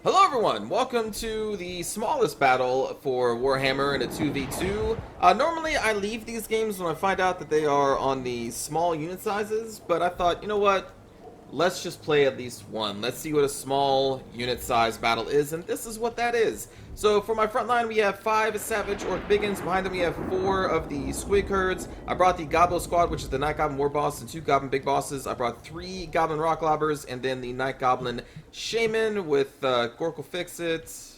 Hello everyone, welcome to the smallest battle for Warhammer in a 2v2. Normally I leave these games when I find out that they are on the small unit sizes, but I thought, you know what, let's just play at least one. Let's see what a small unit size battle is, and this is what that is. So for my front line we have 5 Savage Orc Biggins, behind them we have 4 of the Squig Herds. I brought the Gobbo Squad, which is the Night Goblin War Boss, and 2 Goblin Big Bosses. I brought 3 Goblin Rock Lobbers, and then the Night Goblin Shaman with Gorkle Fix-It,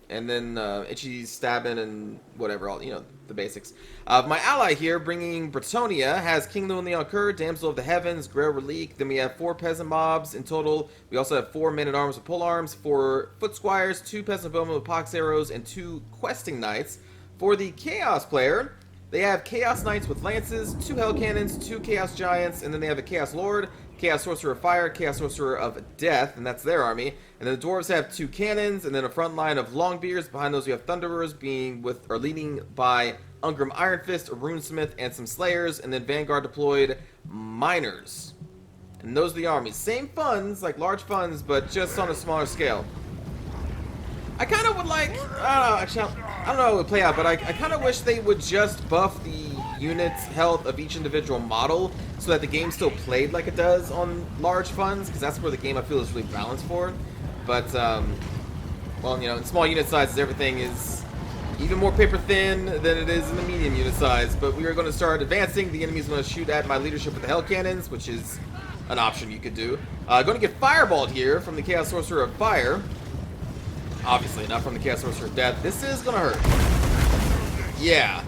and then Itchy Stabbin and whatever, all, you know, the basics. My ally here, bringing Bretonia, has King Llewellyn the Occur, Damsel of the Heavens, Grail Relique. Then we have 4 peasant mobs in total. We also have 4 men-at-arms with pole arms, 4 foot squires, 2 peasant bowmen with pox arrows, and 2 questing knights. For the Chaos player, they have Chaos Knights with lances, 2 hell cannons, 2 Chaos Giants, and then they have a Chaos Lord, Chaos Sorcerer of Fire, Chaos Sorcerer of Death, and that's their army. And then the Dwarves have 2 cannons, and then a front line of Longbeards. Behind those we have Thunderers, leading by Ungrim Iron Fist, a Runesmith, and some Slayers, and then Vanguard deployed Miners. And those are the armies. Same funds, like large funds, but just on a smaller scale. I kind of would like, I don't know how it would play out, but I kind of wish they would just buff the unit's health of each individual model so that the game still played like it does on large funds, because that's where the game I feel is really balanced for. But, well, you know, in small unit sizes, everything is even more paper thin than it is in the medium unit size. But we are going to start advancing. The enemy is going to shoot at my leadership with the Hell Cannons, which is an option you could do. Going to get Fireballed here from the Chaos Sorcerer of Fire. Obviously, not from the Chaos Sorcerer of Death. This is going to hurt. Yeah.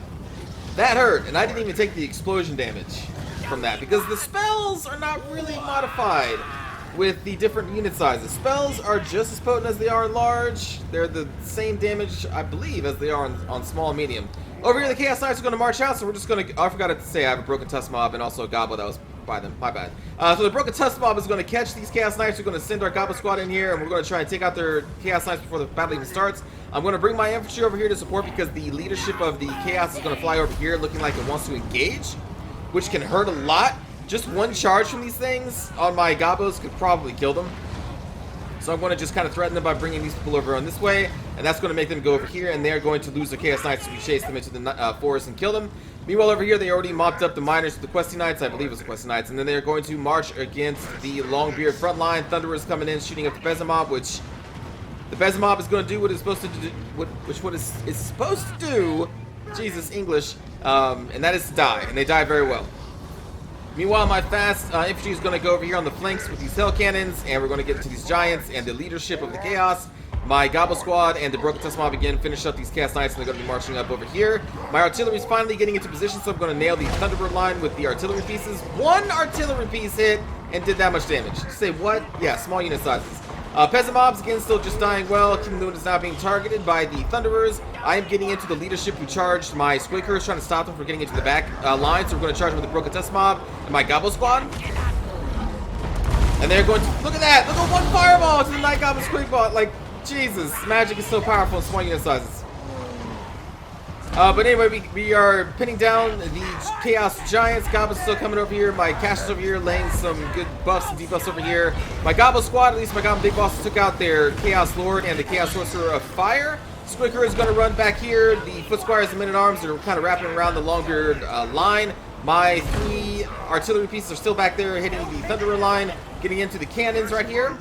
That hurt, and I didn't even take the explosion damage from that, because the spells are not really modified with the different unit sizes. Spells are just as potent as they are in large. They're the same damage, I believe, as they are on small and medium. Over here, the Chaos Knights are going to march out, so we're just going to... Oh, I forgot to say I have a Broken Tusk Mob and also a Gobbo that was by them. My bad. So the Broken Tusk Mob is going to catch these Chaos Knights. We're going to send our Gobbo Squad in here, and we're going to try and take out their Chaos Knights before the battle even starts. I'm going to bring my infantry over here to support, because the leadership of the Chaos is going to fly over here looking like it wants to engage, which can hurt a lot. Just one charge from these things on my Gobbos could probably kill them. So I'm going to just kind of threaten them by bringing these people over on this way, and that's going to make them go over here, and they're going to lose their Chaos Knights, so we chase them into the forest and kill them. Meanwhile, over here, they already mopped up the Miners with the Questing Knights, I believe it was the Questing Knights, and then they're going to march against the Longbeard front line. Thunderers coming in, shooting up the Peasant Mob, which the Peasant Mob is going to do what it's supposed to do, what it's supposed to do, Jesus, English, and that is to die, and they die very well. Meanwhile, my fast infantry is going to go over here on the flanks with these Hell Cannons, and we're going to get into these Giants and the leadership of the Chaos. My Gobbo Squad and the Broken Tusk Mob again finish up these Chaos Knights, and they're going to be marching up over here. My artillery is finally getting into position, so I'm going to nail the Thunderbird line with the artillery pieces. One artillery piece hit and did that much damage. You say, what? Yeah, small unit sizes. Peasant Mobs, again, still just dying well. King Llewellyn is now being targeted by the Thunderers. I am getting into the leadership who charged my Squig Herds, trying to stop them from getting into the back line. So we're going to charge them with the Broken Tusk Mob and my Gobbo Squad. And they're going to... Look at that! Look at one fireball to the Night Goblin Squig Bot. Like, Jesus, magic is so powerful in small unit sizes. But anyway, we are pinning down the Chaos Giants. Goblins still coming over here. My Cash over here laying some good buffs and debuffs over here. My Gobbo Squad, at least my Goblin Big Bosses, took out their Chaos Lord and the Chaos Sorcerer of Fire. Squicker is going to run back here. The Foot Squires and Men-at-Arms are kind of wrapping around the Longbeard line. My 3 artillery pieces are still back there hitting the Thunderer line, getting into the cannons right here.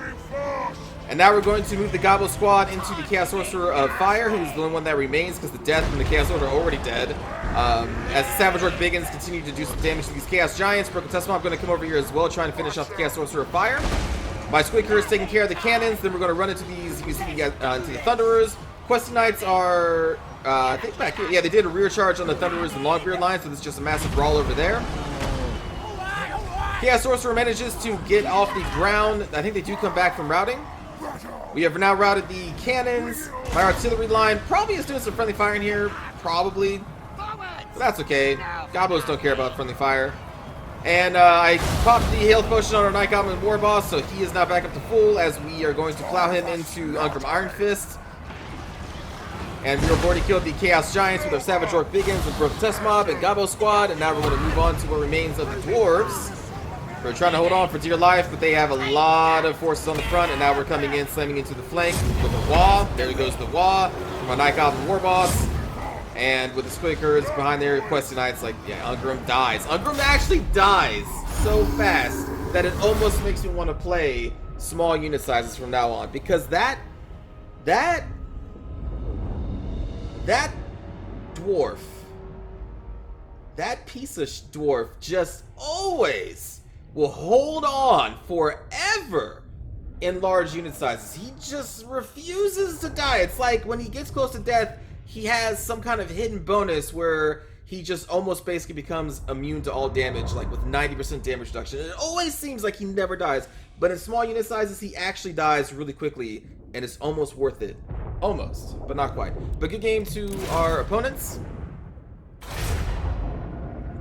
And now we're going to move the Gobbo Squad into the Chaos Sorcerer of Fire, who's the only one that remains, because the Death and the Chaos Lord are already dead. As the Savage Orc Biggins continue to do some damage to these Chaos Giants, Broken Tusk Mob going to come over here as well, trying to finish off the Chaos Sorcerer of Fire. My Squig is taking care of the cannons, then we're going to run into these, you see, into the Thunderers. Questing Knights are, I think back here. Yeah, they did a rear charge on the Thunderers and Longbeard line, so there's just a massive brawl over there. Chaos Sorcerer manages to get off the ground. I think they do come back from routing. We have now routed the cannons. My artillery line probably is doing some friendly fire in here. Probably. But that's okay. Gobbos don't care about friendly fire. And I popped the health potion on our Night Goblin War Boss, so he is now back up to full as we are going to plow him into Ungrim Iron Fist. And we have already killed the Chaos Giants with our Savage Orc Biggins with Broken Tusk Mob and Gobbo Squad. And now we're going to move on to what remains of the Dwarves. We're trying to hold on for dear life, but they have a lot of forces on the front, and now we're coming in, slamming into the flank with a wah. There goes the wah from our Night Goblin War Boss. And with the Squig Herds behind there, Questy Knights, like, yeah, Ungrim dies. Ungrim actually dies so fast that it almost makes me want to play small unit sizes from now on, because that dwarf, that piece of dwarf just always will hold on forever in large unit sizes. He just refuses to die. It's like when he gets close to death, he has some kind of hidden bonus where he just almost basically becomes immune to all damage, like with 90% damage reduction. It always seems like he never dies, but in small unit sizes, he actually dies really quickly, and it's almost worth it. Almost, but not quite. But good game to our opponents.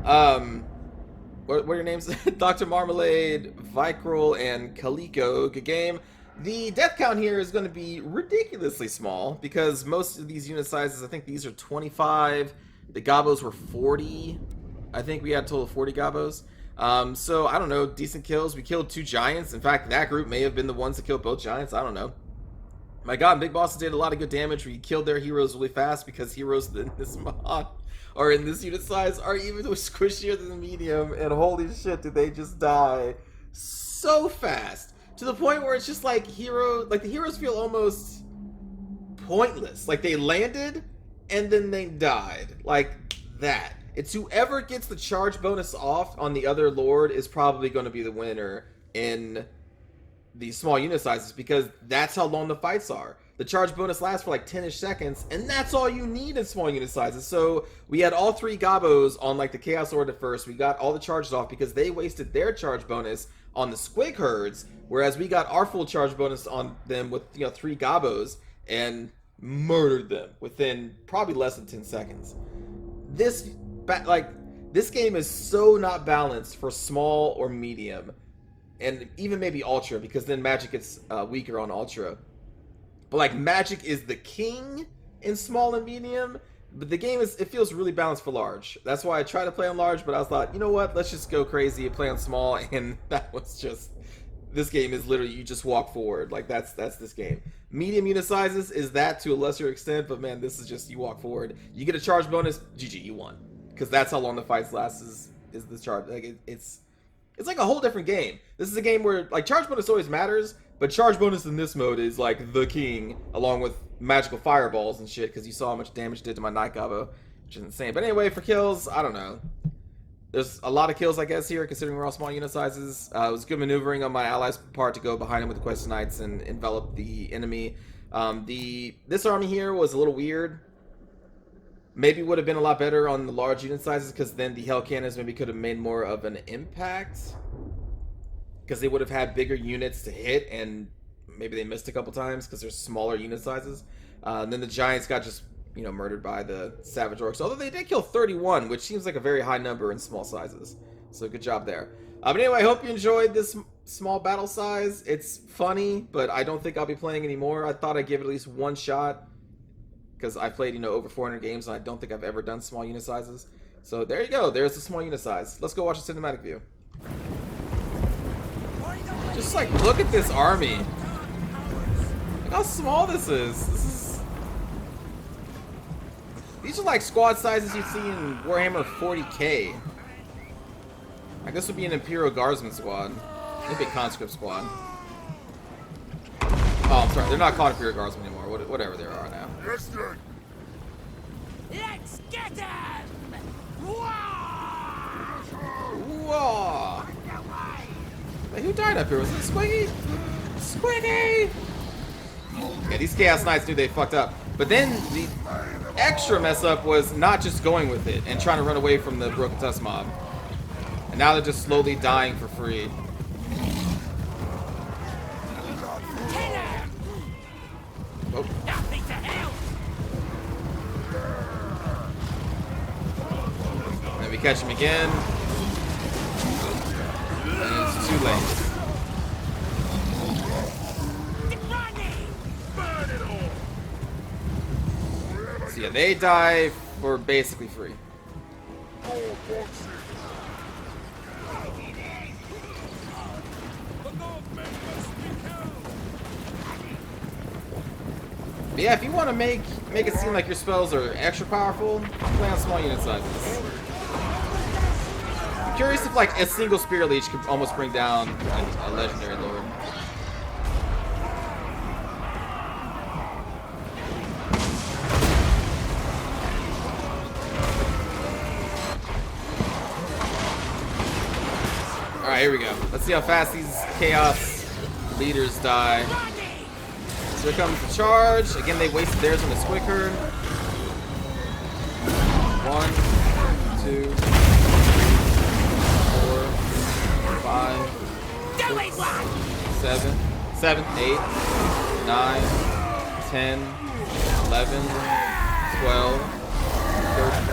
What are your names? Dr. Marmalade, Vicryl, and Kaliko. Good game. The death count here is going to be ridiculously small because most of these unit sizes, I think these are 25. The Gobos were 40. I think we had a total of 40 Gobos. So, I don't know, decent kills. We killed 2 Giants. In fact, that group may have been the ones that killed both Giants. I don't know. My god, Big Bosses did a lot of good damage. We killed their heroes really fast because heroes in this mod, or in this unit size, are even squishier than the medium. And holy shit, did they just die so fast. To the point where it's just like the heroes feel almost pointless. Like they landed and then they died. Like that. It's whoever gets the charge bonus off on the other lord is probably going to be the winner in these small unit sizes, because that's how long the fights are. The charge bonus lasts for like 10-ish seconds, and that's all you need in small unit sizes. So we had all 3 Gobos on like the Chaos Lord at first. We got all the charges off because they wasted their charge bonus on the Squig Herds, whereas we got our full charge bonus on them with 3 Gobos and murdered them within probably less than 10 seconds. This game is so not balanced for small or medium, and even maybe ultra, because then magic gets weaker on ultra. But like magic is the king in small and medium, but the game it feels really balanced for large. That's why I tried to play on large, but I thought, you know what, let's just go crazy and play on small. And that was just, this game is literally you just walk forward. Like that's this game. Medium unit sizes is that to a lesser extent, but man, this is just you walk forward. You get a charge bonus, GG, you won, because that's how long the fights last is the charge. Like it's like a whole different game. This is a game where like charge bonus always matters, but charge bonus in this mode is like the king, along with magical fireballs and shit, because you saw how much damage it did to my Night Gobbo, which is insane. But anyway, for kills, I don't know. There's a lot of kills, I guess, here, considering we're all small unit sizes. It was good maneuvering on my allies' part to go behind him with the Questy Knights and envelop the enemy. This army here was a little weird. Maybe would have been a lot better on the large unit sizes, because then the Hell Cannons maybe could have made more of an impact, because they would have had bigger units to hit, and maybe they missed a couple times because they're smaller unit sizes. And then the Giants got just murdered by the Savage Orcs, although they did kill 31, which seems like a very high number in small sizes. So good job there. But anyway, I hope you enjoyed this small battle size. It's funny, but I don't think I'll be playing anymore. I thought I'd give it at least one shot, because I played, over 400 games, and I don't think I've ever done small unit sizes. So there you go. There's the small unit size. Let's go watch the cinematic view. Just like, look at this army. Look how small this is. These are like squad sizes you'd see in Warhammer 40k. Like this would be an Imperial Guardsman squad. Maybe a Conscript squad. Oh, I'm sorry. They're not called Imperial Guardsmen anymore. Whatever they are now. Let's get him! Whoa! Hey, who died up here? Was it Squiggy? Squiggy! Yeah, these Chaos Knights knew they fucked up. But then the extra mess up was not just going with it and trying to run away from the Broken Tusk mob. And now they're just slowly dying for free. Oh. And we catch him again. And it's too late. So yeah, they die for basically free. But yeah, if you want to make it seem like your spells are extra powerful, play on small unit sizes. I'm curious if like a single Spirit Leech could almost bring down a legendary lord. Alright, here we go. Let's see how fast these Chaos leaders die. So here comes the charge. Again, they wasted theirs on the Squick Herd. 1, 2, 4, 5, 6, 7, 8, 9, 10, 11, 12,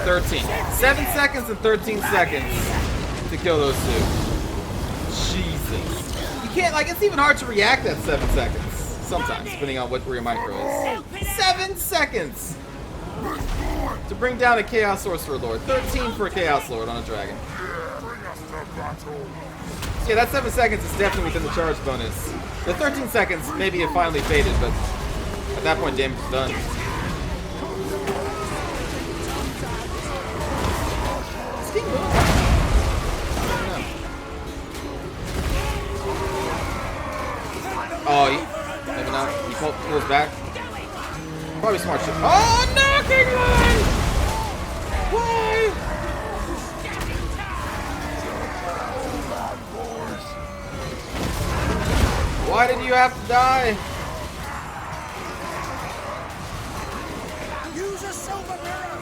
13. 7 seconds and 13 seconds to kill those two. Jesus. You can't, like, it's even hard to react at 7 seconds. Sometimes, depending on where your micro is. 7 seconds! To bring down a Chaos Sorcerer Lord. 13 for a Chaos Lord on a dragon. So yeah, that 7 seconds is definitely within the charge bonus. The 13 seconds, maybe it finally faded, but at that point, damage is done. Is he moving? Oh, maybe not. He pulls back. Probably smart shit. Oh, no, King Lion! Why? Why did you have to die? Use a silver mirror.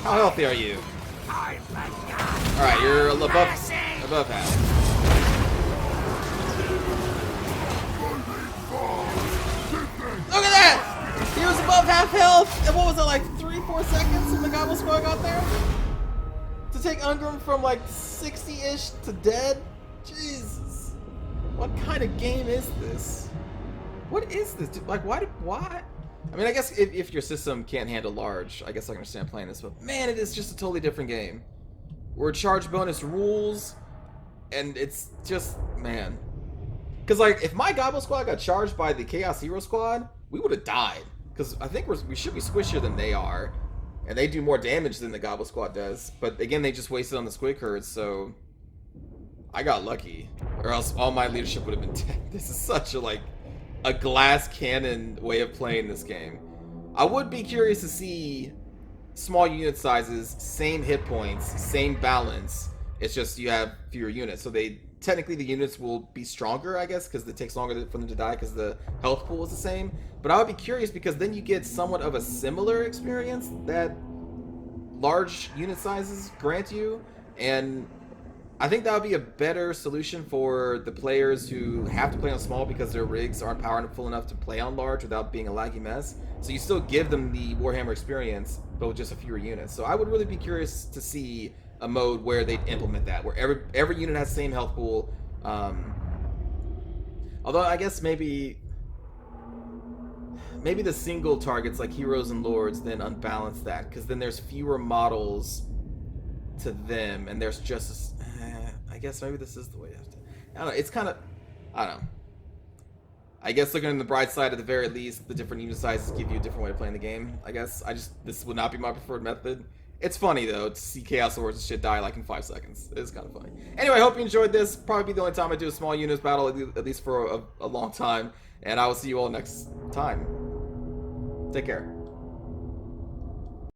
How healthy are you? Alright, you're above half. Look at that! He was above half health! And what was it, like 3-4 seconds when the guy was going out there? To take Ungram from like 60-ish to dead? Jesus. What kind of game is this? What is this? Like, why? I mean, I guess if your system can't handle large, I guess I can understand playing this, but man, it is just a totally different game. Where charge bonus rules, and it's just, man. Because, like, if my Goblin Squad got charged by the Chaos Hero Squad, we would have died. Because I think we should be squishier than they are, and they do more damage than the Goblin Squad does. But, again, they just wasted on the Squig Herds, so I got lucky. Or else all my leadership would have been dead. This is such a, like, a glass cannon way of playing this game. I would be curious to see small unit sizes, same hit points, same balance. It's just you have fewer units. So technically the units will be stronger, I guess, because it takes longer for them to die because the health pool is the same. But I would be curious because then you get somewhat of a similar experience that large unit sizes grant you, and I think that would be a better solution for the players who have to play on small because their rigs aren't powerful enough to play on large without being a laggy mess. So you still give them the Warhammer experience, but with just a fewer units. So I would really be curious to see a mode where they implement that, where every unit has the same health pool. Although I guess maybe the single targets like heroes and lords then unbalance that, because then there's fewer models to them, and there's just I guess maybe this is the way you have to. I don't know. It's kind of, I don't know. I guess looking on the bright side, at the very least, the different unit sizes give you a different way of playing the game. I guess this would not be my preferred method. It's funny though to see Chaos Lords and shit die like in 5 seconds. It's kind of funny. Anyway, I hope you enjoyed this. Probably be the only time I do a small units battle, at least for a long time. And I will see you all next time. Take care.